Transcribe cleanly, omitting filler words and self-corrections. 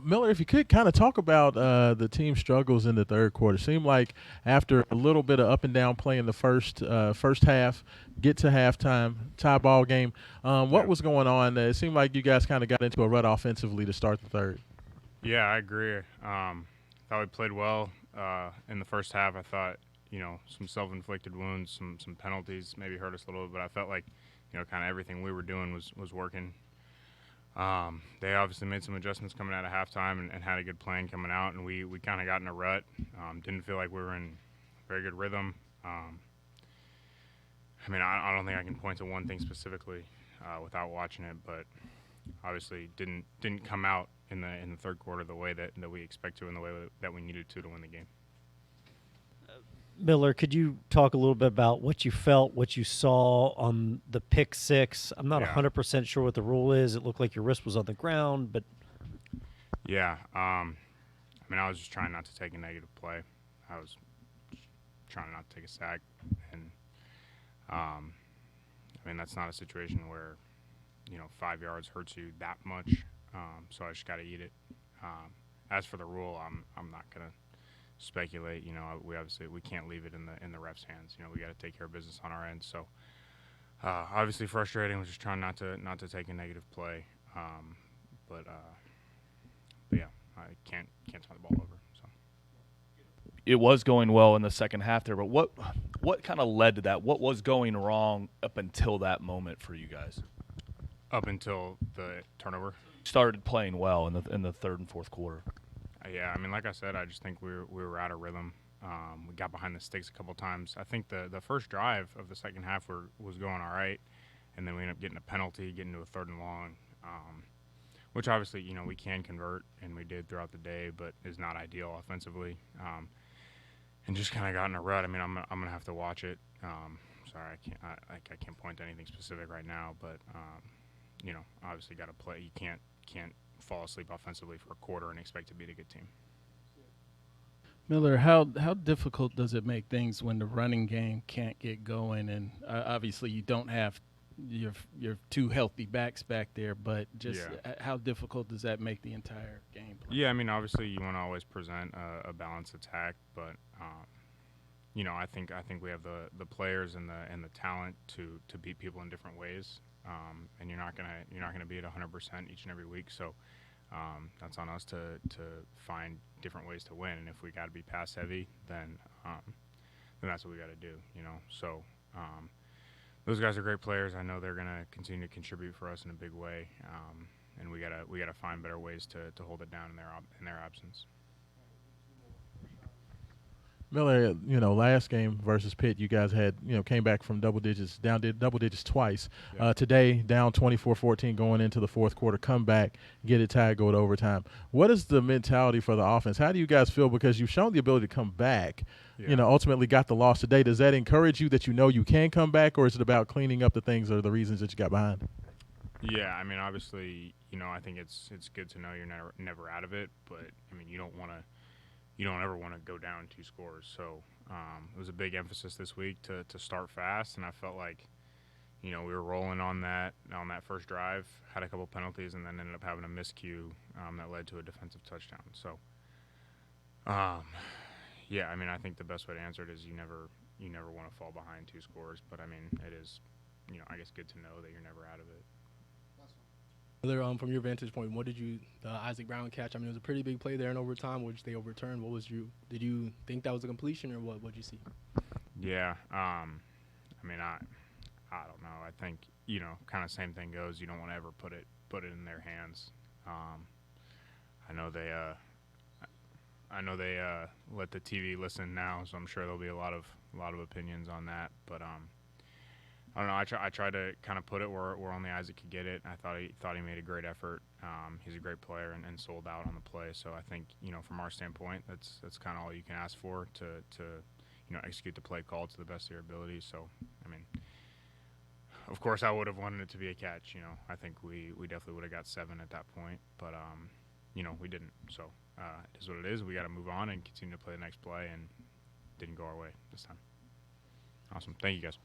Miller, if you could kind of talk about the team struggles in the third quarter. Seemed like after a little bit of up and down play in the first half, get to halftime, tie ball game. What Yeah. was going on? It seemed like you guys kind of got into a rut offensively to start the third. Yeah, I agree. Thought we played well in the first half. I thought, some self-inflicted wounds, some penalties maybe hurt us a little bit, but I felt like, kind of everything we were doing was working. They obviously made some adjustments coming out of halftime and had a good plan coming out, and we kind of got in a rut. Didn't feel like we were in very good rhythm. Um, I don't think I can point to one thing specifically without watching it, but obviously didn't come out in the third quarter the way that we expect to and the way that we needed to win the game. Miller, could you talk a little bit about what you felt, what you saw on the pick six? I'm not Yeah, 100% sure what the rule is. It looked like your wrist was on the ground, but yeah. I was just trying not to take a negative play. I was trying not to take a sack, and um, that's not a situation where 5 yards hurts you that much. So I just got to eat it. Um, as for the rule, I'm not gonna speculate. We obviously we can't leave it in the refs' hands. We got to take care of business on our end. So obviously frustrating. Was just trying not to take a negative play. Um, but yeah, I can't turn the ball over. So It was going well in the second half there, but what kind of led to that? What was going wrong up until that moment for you guys? up until the turnover. Started playing well in the third and fourth quarter. Yeah, like I said, I just think we were out of rhythm. We got behind the sticks a couple times. I think the first drive of the second half was going all right, and then we ended up getting a penalty, getting to a third and long, which obviously we can convert, and we did throughout the day, but is not ideal offensively. And just kind of got in a rut. I'm gonna have to watch it. Sorry, I can't point to anything specific right now, but obviously got to play. You can't fall asleep offensively for a quarter and expect to beat a good team. Miller, how difficult does it make things when the running game can't get going? And obviously, you don't have your two healthy backs back there, but just Yeah. how difficult does that make the entire game plan? Yeah, obviously you want to always present a balanced attack, but I think we have the players and the talent to beat people in different ways. And you're not gonna be at 100% each and every week. So that's on us to find different ways to win. And if we got to be pass heavy, then that's what we got to do. So those guys are great players. I know they're gonna continue to contribute for us in a big way. And we gotta find better ways to hold it down in their absence. Miller, last game versus Pitt, you guys had, came back from double digits, down did double digits twice. Yeah. Today, down 24-14 going into the fourth quarter, come back, get it tied, go to overtime. What is the mentality for the offense? How do you guys feel? Because you've shown the ability to come back, Yeah. ultimately got the loss today. Does that encourage you that you can come back, or is it about cleaning up the things or the reasons that you got behind? Yeah, obviously, I think it's good to know you're never out of it, but you don't ever want to go down two scores. So it was a big emphasis this week to start fast, and I felt like we were rolling on that first drive, had a couple penalties, and then ended up having a miscue that led to a defensive touchdown. So yeah, I think the best way to answer it is you never want to fall behind two scores, but it is I guess good to know that you're never out of it. From your vantage point, what did the Isaac Brown catch? It was a pretty big play there in overtime, which they overturned. Did you think that was a completion, or what did you see? Yeah, I don't know. I think kind of same thing goes. You don't want to ever put it in their hands. I know they let the TV listen now, so I'm sure there'll be a lot of opinions on that. But I don't know. I tried to kind of put it where only Isaac could get it. I thought he made a great effort. He's a great player and sold out on the play. So I think from our standpoint, that's kind of all you can ask for to execute the play call to the best of your ability. So of course I would have wanted it to be a catch. I think we definitely would have got 7 at that point, but we didn't. So it is what it is. We got to move on and continue to play the next play, and didn't go our way this time. Awesome. Thank you guys.